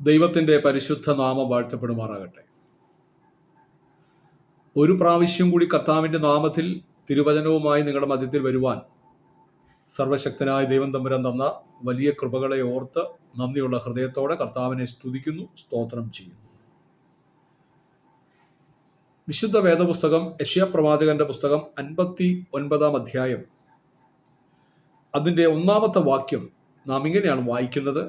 ദൈവത്തിൻ്റെ പരിശുദ്ധ നാമം വാഴ്ത്തപ്പെടുമാറാകട്ടെ. ഒരു പ്രാവശ്യം കൂടി കർത്താവിൻ്റെ നാമത്തിൽ തിരുവചനവുമായി നിങ്ങളുടെ മധ്യത്തിൽ വരുവാൻ സർവശക്തനായ ദൈവം തമ്പുരാൻ തന്ന വലിയ കൃപകളെ ഓർത്ത് നന്ദിയുള്ള ഹൃദയത്തോടെ കർത്താവിനെ സ്തുതിക്കുന്നു, സ്തോത്രം ചെയ്യുന്നു. വിശുദ്ധ വേദപുസ്തകം യെശയ്യാപ്രവാചകന്റെ പുസ്തകം 59 അധ്യായം അതിൻ്റെ 1-ാമത്തെ വാക്യം നാം ഇങ്ങനെയാണ് വായിക്കുന്നത്: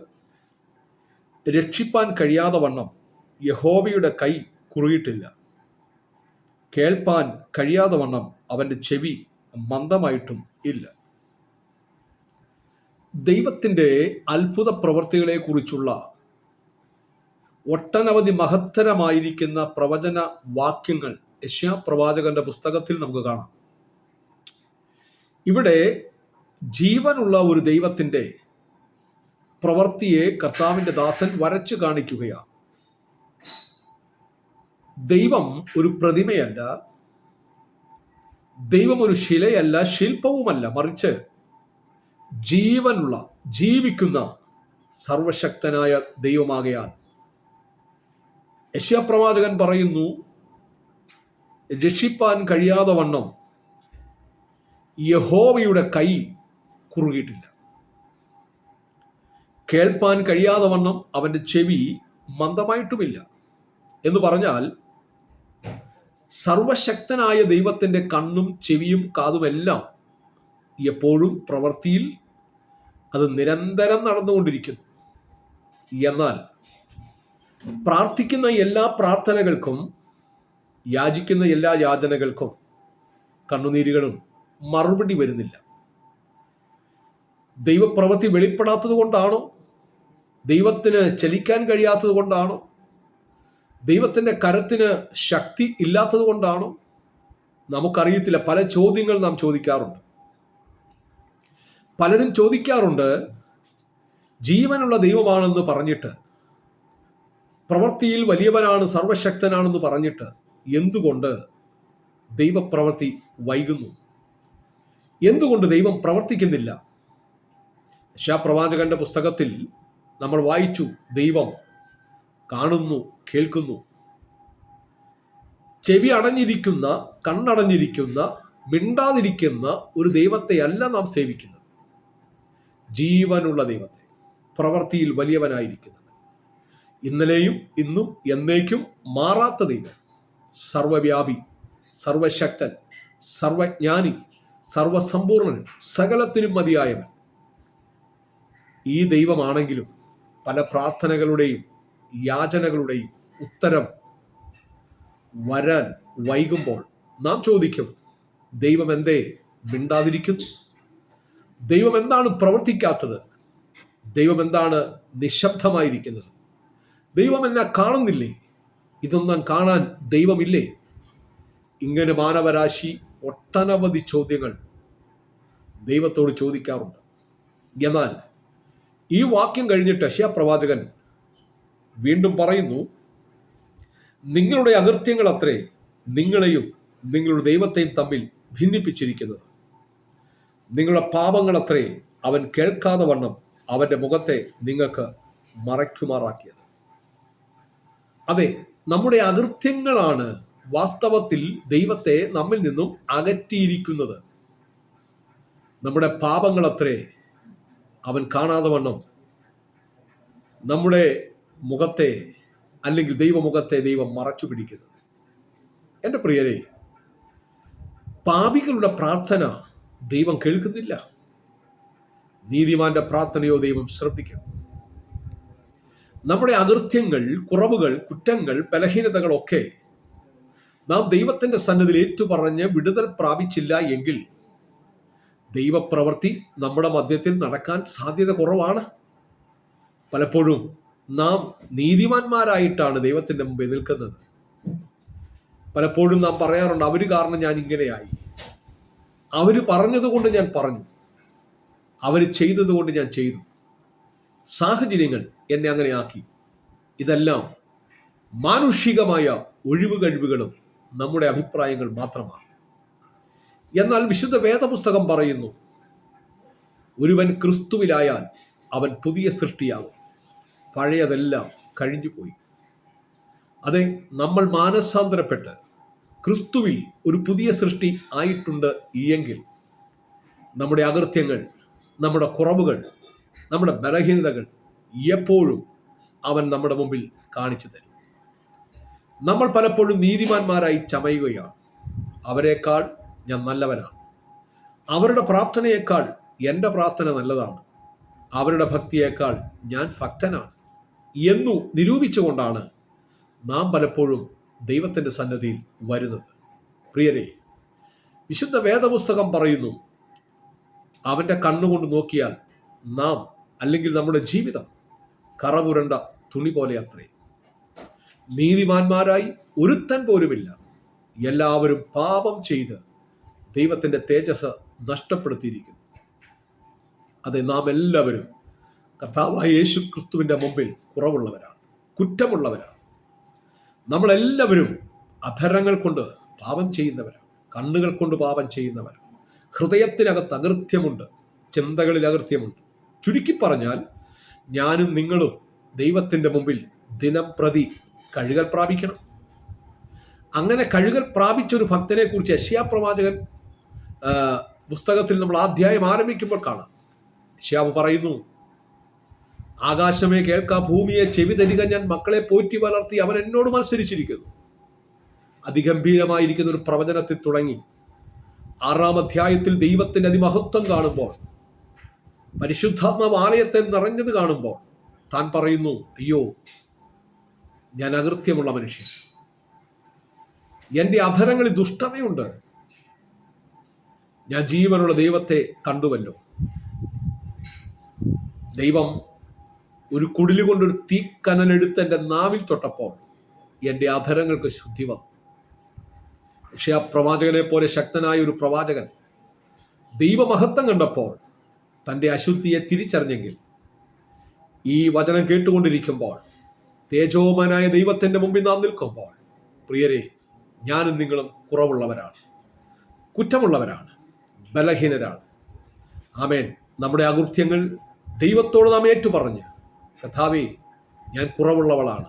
രക്ഷിപ്പാൻ കഴിയാതെ വണ്ണം യഹോവയുടെ കൈ കുറുകിയിട്ടില്ല, കേൾപ്പാൻ കഴിയാതെ വണ്ണം അവൻ്റെ ചെവി മന്ദമായിട്ടും ഇല്ല. ദൈവത്തിൻ്റെ അത്ഭുത പ്രവൃത്തികളെ കുറിച്ചുള്ള ഒട്ടനവധി മഹത്തരമായിരിക്കുന്ന പ്രവചന വാക്യങ്ങൾ യെശയ്യാപ്രവാചകന്റെ പുസ്തകത്തിൽ നമുക്ക് കാണാം. ഇവിടെ ജീവനുള്ള ഒരു ദൈവത്തിൻ്റെ പ്രവൃത്തിയെ കർത്താവിൻ്റെ ദാസൻ വരച്ചു കാണിക്കുകയാണ്. ദൈവം ഒരു പ്രതിമയല്ല, ദൈവം ഒരു ശിലയല്ല, ശില്പവുമല്ല, മറിച്ച് ജീവനുള്ള ജീവിക്കുന്ന സർവശക്തനായ ദൈവമാകയാൽ യെശയ്യാപ്രവാചകൻ പറയുന്നു, രക്ഷിപ്പാൻ കഴിയാതെ വണ്ണം യഹോവയുടെ കൈ കുറുകിയിട്ടില്ല, കേൾപ്പാൻ കഴിയാതെ വണ്ണം അവൻ്റെ ചെവി മന്ദമായിട്ടുമില്ല. എന്ന് പറഞ്ഞാൽ സർവശക്തനായ ദൈവത്തിൻ്റെ കണ്ണും ചെവിയും കാതുമെല്ലാം എപ്പോഴും പ്രവൃത്തിയിൽ അത് നിരന്തരം നടന്നുകൊണ്ടിരിക്കുന്നു. എന്നാൽ പ്രാർത്ഥിക്കുന്ന എല്ലാ പ്രാർത്ഥനകൾക്കും, യാചിക്കുന്ന എല്ലാ യാചനകൾക്കും, കണ്ണുനീരുകളും മറുപടി വരുന്നില്ല. ദൈവപ്രവൃത്തി വെളിപ്പെടാത്തത് കൊണ്ടാണോ? ദൈവത്തിന് ചലിക്കാൻ കഴിയാത്തത് കൊണ്ടാണോ? ദൈവത്തിൻ്റെ കരത്തിന് ശക്തി ഇല്ലാത്തത് കൊണ്ടാണോ? നമുക്കറിയത്തില്ല. പല ചോദ്യങ്ങൾ നാം ചോദിക്കാറുണ്ട്. പലരും ചോദിക്കാറുണ്ട്, ജീവനുള്ള ദൈവമാണെന്ന് പറഞ്ഞിട്ട്, പ്രവൃത്തിയിൽ വലിയവനാണ്, സർവശക്തനാണെന്ന് പറഞ്ഞിട്ട് എന്തുകൊണ്ട് ദൈവപ്രവൃത്തി വൈകുന്നു? എന്തുകൊണ്ട് ദൈവം പ്രവർത്തിക്കുന്നില്ല? യെശയ്യാപ്രവാചകന്റെ പുസ്തകത്തിൽ നമ്മൾ വായിച്ചു, ദൈവം കാണുന്നു, കേൾക്കുന്നു. ചെവി അടഞ്ഞിരിക്കുന്ന, കണ്ണടഞ്ഞിരിക്കുന്ന, മിണ്ടാതിരിക്കുന്ന ഒരു ദൈവത്തെ അല്ല നാം സേവിക്കുന്നത്. ജീവനുള്ള ദൈവത്തെ, പ്രവൃത്തിയിൽ വലിയവനായിരിക്കുന്നത്, ഇന്നലെയും ഇന്നും എന്നേക്കും മാറാത്ത ദൈവം, സർവവ്യാപി, സർവശക്തൻ, സർവജ്ഞാനി, സർവസമ്പൂർണൻ, സകലത്തിനും മതിയായവൻ. ഈ ദൈവമാണെങ്കിലും പല പ്രാർത്ഥനകളുടെയും യാചനകളുടെയും ഉത്തരം വരാൻ വൈകുമ്പോൾ നാം ചോദിക്കും, ദൈവം എന്തേ മിണ്ടാതിരിക്കുന്നു? ദൈവം എന്താണ് പ്രവർത്തിക്കാത്തത്? ദൈവം എന്താണ് നിശബ്ദമായിരിക്കുന്നത്? ദൈവം എന്നെ കാണുന്നില്ലേ? ഇതൊന്നും കാണാൻ ദൈവമില്ലേ? ഇങ്ങനെ മാനവരാശി ഒട്ടനവധി ചോദ്യങ്ങൾ ദൈവത്തോട് ചോദിക്കാറുണ്ട്. എന്നാൽ ഈ വാക്യം കഴിഞ്ഞിട്ട് യെശയ്യാപ്രവാചകൻ വീണ്ടും പറയുന്നു, നിങ്ങളുടെ അകൃത്യങ്ങൾ അത്രേ നിങ്ങളെയും നിങ്ങളുടെ ദൈവത്തെയും തമ്മിൽ ഭിന്നിപ്പിച്ചിരിക്കുന്നത്. നിങ്ങളുടെ പാപങ്ങൾ അത്രേ അവൻ കേൾക്കാതെ വണ്ണം അവൻ്റെ മുഖത്തെ നിങ്ങൾക്ക് മറയ്ക്കുമാറാക്കിയത്. അതെ, നമ്മുടെ അകൃത്യങ്ങളാണ് വാസ്തവത്തിൽ ദൈവത്തെ നമ്മിൽ നിന്നും അകറ്റിയിരിക്കുന്നത്. നമ്മുടെ പാപങ്ങൾ അത്രേ അവൻ കാണാതെ വണ്ണം നമ്മുടെ മുഖത്തെ, അല്ലെങ്കിൽ ദൈവമുഖത്തെ ദൈവം മറച്ചു പിടിക്കുന്നത്. എൻ്റെ പ്രിയരെ, പാപികളുടെ പ്രാർത്ഥന ദൈവം കേൾക്കുന്നില്ല, നീതിമാന്റെ പ്രാർത്ഥനയോ ദൈവം ശ്രദ്ധിക്കുന്നു. നമ്മുടെ അകൃത്യങ്ങൾ, കുറവുകൾ, കുറ്റങ്ങൾ, ബലഹീനതകളൊക്കെ നാം ദൈവത്തിൻ്റെ സന്നിധിയിൽ ഏറ്റുപറഞ്ഞ് വിടുതൽ പ്രാപിച്ചില്ല എങ്കിൽ ദൈവപ്രവൃത്തി നമ്മുടെ മധ്യത്തിൽ നടക്കാൻ സാധ്യത കുറവാണ്. പലപ്പോഴും നാം നീതിമാന്മാരായിട്ടാണ് ദൈവത്തിൻ്റെ മുമ്പിൽ നിൽക്കുന്നത്. പലപ്പോഴും നാം പറയാറുണ്ട്, അവർ കാരണം ഞാൻ ഇങ്ങനെയായി, അവർ പറഞ്ഞതുകൊണ്ട് ഞാൻ പറഞ്ഞു, അവർ ചെയ്തതുകൊണ്ട് ഞാൻ ചെയ്തു, സാഹചര്യങ്ങൾ എന്നെ അങ്ങനെ ആക്കി. ഇതെല്ലാം മാനുഷികമായ ഒഴിവ് കഴിവുകളും നമ്മുടെ അഭിപ്രായങ്ങൾ മാത്രമാണ്. എന്നാൽ വിശുദ്ധ വേദപുസ്തകം പറയുന്നു, ഒരുവൻ ക്രിസ്തുവിലായാൽ അവൻ പുതിയ സൃഷ്ടിയാകും. പഴയതെല്ലാം കഴിഞ്ഞുപോയി. അതെ, നമ്മൾ മാനസാന്തരപ്പെട്ട് ക്രിസ്തുവിൽ ഒരു പുതിയ സൃഷ്ടി ആയിട്ടുണ്ട് എങ്കിൽ നമ്മുടെ അകൃത്യങ്ങൾ, നമ്മുടെ കുറവുകൾ, നമ്മുടെ ബലഹീനതകൾ എപ്പോഴും അവൻ നമ്മുടെ മുമ്പിൽ കാണിച്ചു തരും. നമ്മൾ പലപ്പോഴും നീതിമാന്മാരായി ചമയുകയാണ്. അവരെക്കാൾ ഞാൻ നല്ലവനാണ്, അവരുടെ പ്രാർത്ഥനയേക്കാൾ എൻ്റെ പ്രാർത്ഥന നല്ലതാണ്, അവരുടെ ഭക്തിയേക്കാൾ ഞാൻ ഭക്തനാണ് എന്നു നിരൂപിച്ചുകൊണ്ടാണ് നാം പലപ്പോഴും ദൈവത്തിൻ്റെ സന്നിധിയിൽ വരുന്നത്. പ്രിയരെ, വിശുദ്ധ വേദപുസ്തകം പറയുന്നു, അവൻ്റെ കണ്ണുകൊണ്ട് നോക്കിയാൽ നാം, അല്ലെങ്കിൽ നമ്മുടെ ജീവിതം കറപുരണ്ട തുണി പോലെ അത്രേ. നീതിമാന്മാരായി ഒരുത്തൻ പോലുമില്ല, എല്ലാവരും പാപം ചെയ്ത് ദൈവത്തിൻ്റെ തേജസ് നഷ്ടപ്പെടുത്തിയിരിക്കുന്നു. അതെ, നാം എല്ലാവരും കർത്താവായ യേശു ക്രിസ്തുവിൻ്റെ മുമ്പിൽ കുറവുള്ളവരാണ്, കുറ്റമുള്ളവരാണ്. നമ്മളെല്ലാവരും അധരങ്ങൾ കൊണ്ട് പാപം ചെയ്യുന്നവരാണ്, കണ്ണുകൾ കൊണ്ട് പാപം ചെയ്യുന്നവരാണ്. ഹൃദയത്തിനകത്ത് അകൃത്യമുണ്ട്, ചിന്തകളിൽ അകൃത്യമുണ്ട്. ചുരുക്കി പറഞ്ഞാൽ ഞാനും നിങ്ങളും ദൈവത്തിൻ്റെ മുമ്പിൽ ദിനം പ്രതി കഴുകൽ പ്രാപിക്കണം. അങ്ങനെ കഴുകൽ പ്രാപിച്ചൊരു ഭക്തനെ കുറിച്ച് യെശയ്യാ പ്രവാചകൻ പുസ്തകത്തിൽ നമ്മൾ അധ്യായം ആരംഭിക്കുമ്പോൾ കാണാം. യെശയ്യാവ് പറയുന്നു, ആകാശമേ കേൾക്കാ, ഭൂമിയെ ചെവി തരിക, ഞാൻ മക്കളെ പോറ്റി വളർത്തി, അവൻ എന്നോട് മത്സരിച്ചിരിക്കുന്നു. അതിഗംഭീരമായിരിക്കുന്ന ഒരു പ്രവചനത്തിൽ തുടങ്ങി 6-ാം അധ്യായത്തിൽ ദൈവത്തിൻ്റെ അതിമഹത്വം കാണുമ്പോൾ, പരിശുദ്ധാത്മാവ് ആലയത്തെ നിറഞ്ഞത് കാണുമ്പോൾ താൻ പറയുന്നു, അയ്യോ, ഞാൻ അകൃത്യമുള്ള മനുഷ്യൻ, എൻ്റെ അധരങ്ങളിൽ ദുഷ്ടതയുണ്ട്, ഞാൻ ജീവനുള്ള ദൈവത്തെ കണ്ടുവല്ലോ. ദൈവം ഒരു കുടിലുകൊണ്ടൊരു തീക്കനലെടുത്ത് എൻ്റെ നാവിൽ തൊട്ടപ്പോൾ എൻ്റെ അധരങ്ങൾക്ക് ശുദ്ധി വന്നു. യെശയ്യാ പ്രവാചകനെ പോലെ ശക്തനായ ഒരു പ്രവാചകൻ ദൈവമഹത്വം കണ്ടപ്പോൾ തൻ്റെ അശുദ്ധിയെ തിരിച്ചറിഞ്ഞെങ്കിൽ, ഈ വചനം കേട്ടുകൊണ്ടിരിക്കുമ്പോൾ, തേജോമനായ ദൈവത്തിൻ്റെ മുമ്പിൽ നാം നിൽക്കുമ്പോൾ, പ്രിയരെ, ഞാനും നിങ്ങളും കുറവുള്ളവരാണ്, കുറ്റമുള്ളവരാണ്, ബലഹീനരാണ്. ആമേൻ. നമ്മുടെ അകൃത്യങ്ങൾ ദൈവത്തോട് നാം ഏറ്റുപറഞ്ഞ്, കർത്താവേ, ഞാൻ കുറവുള്ളവളാണ്,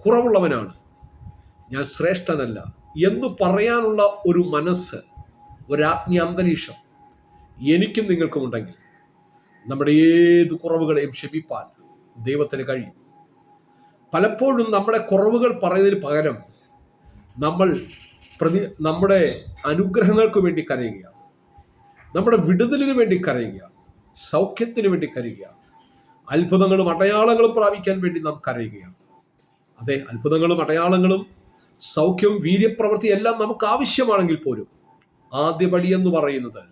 കുറവുള്ളവനാണ്, ഞാൻ ശ്രേഷ്ഠനല്ല എന്ന് പറയാനുള്ള ഒരു മനസ്സ്, ഒരാത്മീയ അന്തരീക്ഷം എനിക്കും നിങ്ങൾക്കും ഉണ്ടെങ്കിൽ നമ്മുടെ ഏത് കുറവുകളെയും ക്ഷമിപ്പാൻ ദൈവത്തിന് കഴിയും. പലപ്പോഴും നമ്മുടെ കുറവുകൾ പറയുന്നതിന് പകരം നമ്മൾ നമ്മുടെ അനുഗ്രഹങ്ങൾക്ക് വേണ്ടി കരയുകയാണ്, നമ്മുടെ വിടുതലിന് വേണ്ടി കരയുകയാണ്, സൗഖ്യത്തിന് വേണ്ടി കരയുകയാണ്, അത്ഭുതങ്ങളും അടയാളങ്ങളും പ്രാപിക്കാൻ വേണ്ടി നാം കരയുകയാണ്. അതെ, അത്ഭുതങ്ങളും അടയാളങ്ങളും സൗഖ്യവും വീര്യപ്രവൃത്തി എല്ലാം നമുക്ക് ആവശ്യമാണെങ്കിൽ പോലും ആദ്യപടി എന്ന് പറയുന്നത്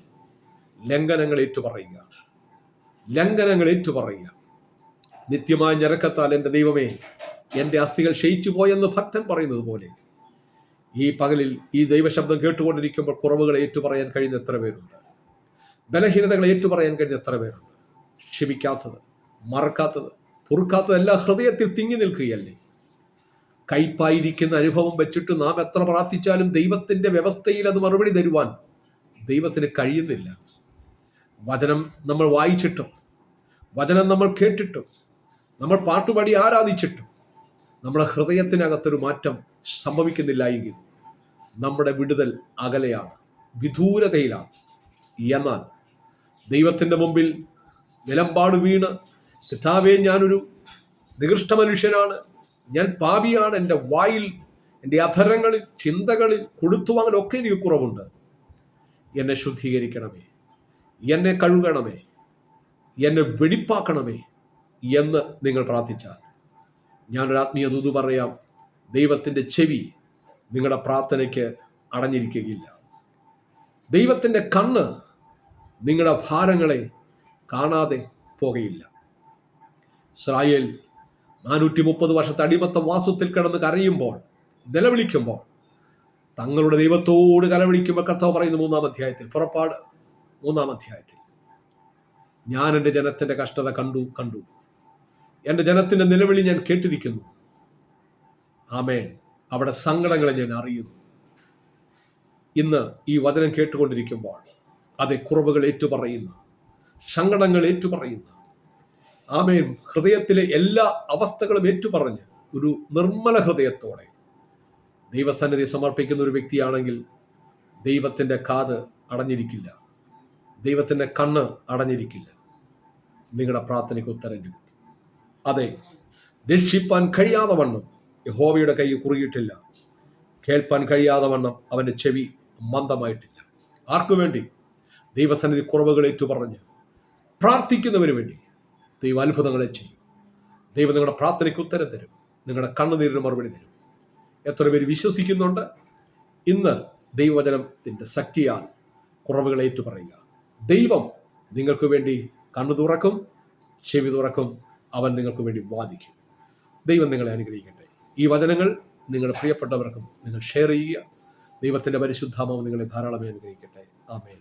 ലംഘനങ്ങൾ ഏറ്റുപറയുക, ലംഘനങ്ങൾ ഏറ്റുപറയുക. നിത്യമായ ഞരക്കത്താൽ എൻ്റെ ദൈവമേ, എൻ്റെ അസ്ഥികൾ ക്ഷയിച്ചു പോയെന്ന് ഭക്തൻ പറയുന്നത് പോലെ, ഈ പകലിൽ ഈ ദൈവശബ്ദം കേട്ടുകൊണ്ടിരിക്കുമ്പോൾ കുറവുകളെ ഏറ്റുപറയാൻ കഴിയുന്ന എത്ര പേരുണ്ട്, ബലഹീനതകളെ ഏറ്റുപറയാൻ കഴിയുന്ന എത്ര പേരുണ്ട്. ക്ഷമിക്കാത്തത്, മറക്കാത്തത്, പൊറുക്കാത്തത് എല്ലാം ഹൃദയത്തിൽ തിങ്ങി നിൽക്കുകയല്ലേ. കയ്പായിരിക്കുന്ന അനുഭവം വെച്ചിട്ട് നാം എത്ര പ്രാർത്ഥിച്ചാലും ദൈവത്തിൻ്റെ വ്യവസ്ഥയിൽ അത് മറുപടി തരുവാൻ ദൈവത്തിന് കഴിയുന്നില്ല. വചനം നമ്മൾ വായിച്ചിട്ടും, വചനം നമ്മൾ കേട്ടിട്ടും, നമ്മൾ പാട്ടുപാടി ആരാധിച്ചിട്ടും നമ്മുടെ ഹൃദയത്തിനകത്തൊരു മാറ്റം സംഭവിക്കുന്നില്ല എങ്കിൽ നമ്മുടെ വിടുതൽ അകലെയാണ്, വിദൂരതയിലാണ്. എന്നാൽ ദൈവത്തിൻ്റെ മുമ്പിൽ നിലമ്പാട് വീണ്, കർത്താവേ, ഞാനൊരു നികൃഷ്ട മനുഷ്യനാണ്, ഞാൻ പാപിയാണ്, എൻ്റെ വായിൽ, എൻ്റെ അധരങ്ങളിൽ, ചിന്തകളിൽ, കൊടുത്തുവാങ്ങലൊക്കെ എനിക്ക് കുറവുണ്ട്, എന്നെ ശുദ്ധീകരിക്കണമേ, എന്നെ കഴുകണമേ, എന്നെ വെടിപ്പാക്കണമേ എന്ന് നിങ്ങൾ പ്രാർത്ഥിച്ചാൽ, ഞാനൊരു ആത്മീയ ദൂത് പറയാം, ദൈവത്തിൻ്റെ ചെവി നിങ്ങളുടെ പ്രാർത്ഥനയ്ക്ക് അടഞ്ഞിരിക്കുകയില്ല. ദൈവത്തിൻ്റെ കണ്ണ് നിങ്ങളുടെ ഭാരങ്ങളെ കാണാതെ പോകുകയില്ല. ഇസ്രായേൽ 430 വർഷത്തെ അടിമത്ത വാസത്തിൽ കിടന്ന് കരയുമ്പോൾ, നിലവിളിക്കുമ്പോൾ, തങ്ങളുടെ ദൈവത്തോട് കലവിളിക്കുമ്പോൾ കർത്താവ് പറയുന്ന 3-ാം അധ്യായത്തിൽ, പുറപ്പാട് 3-ാം അധ്യായത്തിൽ, ഞാൻ എൻ്റെ ജനത്തിൻ്റെ കഷ്ടത കണ്ടു, എൻ്റെ ജനത്തിൻ്റെ നിലവിളി ഞാൻ കേട്ടിരിക്കുന്നു. ആമേൻ. അവിടെ സങ്കടങ്ങളെ ഞാൻ അറിയുന്നു. ഇന്ന് ഈ വചനം കേട്ടുകൊണ്ടിരിക്കുമ്പോൾ, അതേ, കുറവുകൾ ഏറ്റുപറയുന്ന, സങ്കടങ്ങൾ ഏറ്റുപറയുന്ന, ആമേൻ. ഹൃദയത്തിലെ എല്ലാ അവസ്ഥകളും ഏറ്റുപറഞ്ഞ് ഒരു നിർമ്മല ഹൃദയത്തോടെ ദൈവസന്നിധി സമർപ്പിക്കുന്ന ഒരു വ്യക്തിയാണെങ്കിൽ ദൈവത്തിൻ്റെ കാത് അടഞ്ഞിരിക്കില്ല, ദൈവത്തിൻ്റെ കണ്ണ് അടഞ്ഞിരിക്കില്ല. നിങ്ങളുടെ പ്രാർത്ഥനയ്ക്ക് ഉത്തരം ലഭിക്കും. അതെ, രക്ഷിപ്പാൻ കഴിയാതെ വണ്ണം യഹോവയുടെ കൈ കുറുകിയിട്ടില്ല, കേൾപ്പാൻ കഴിയാതെ വണ്ണം അവൻ്റെ ചെവി മന്ദമായിട്ടില്ല. ആർക്കു വേണ്ടി? ദൈവസന്നിധി കുറവുകൾ ഏറ്റുപറഞ്ഞ് പ്രാർത്ഥിക്കുന്നവന് വേണ്ടി ദൈവം അത്ഭുതങ്ങളെ ചെയ്യും. ദൈവം നിങ്ങളുടെ പ്രാർത്ഥനയ്ക്ക് ഉത്തരം തരും, നിങ്ങളുടെ കണ്ണുനീരിന് മറുപടി തരും. എത്ര പേര് വിശ്വസിക്കുന്നുണ്ട്? ഇന്ന് ദൈവവചനത്തിൻ്റെ ശക്തിയാൽ കുറവുകൾ ഏറ്റുപറയുക. ദൈവം നിങ്ങൾക്ക് വേണ്ടി കണ്ണു തുറക്കും, ചെവി തുറക്കും, അവൻ നിങ്ങൾക്ക് വേണ്ടി വാദിക്കും. ദൈവം നിങ്ങളെ അനുഗ്രഹിക്കട്ടെ. ഈ വചനങ്ങൾ നിങ്ങളുടെ പ്രിയപ്പെട്ടവർക്കും നിങ്ങൾ ഷെയർ ചെയ്യുക. ദൈവത്തിൻ്റെ പരിശുദ്ധാത്മാവ് നിങ്ങളെ ധാരാളമായി അനുഗ്രഹിക്കട്ടെ. ആമേൻ.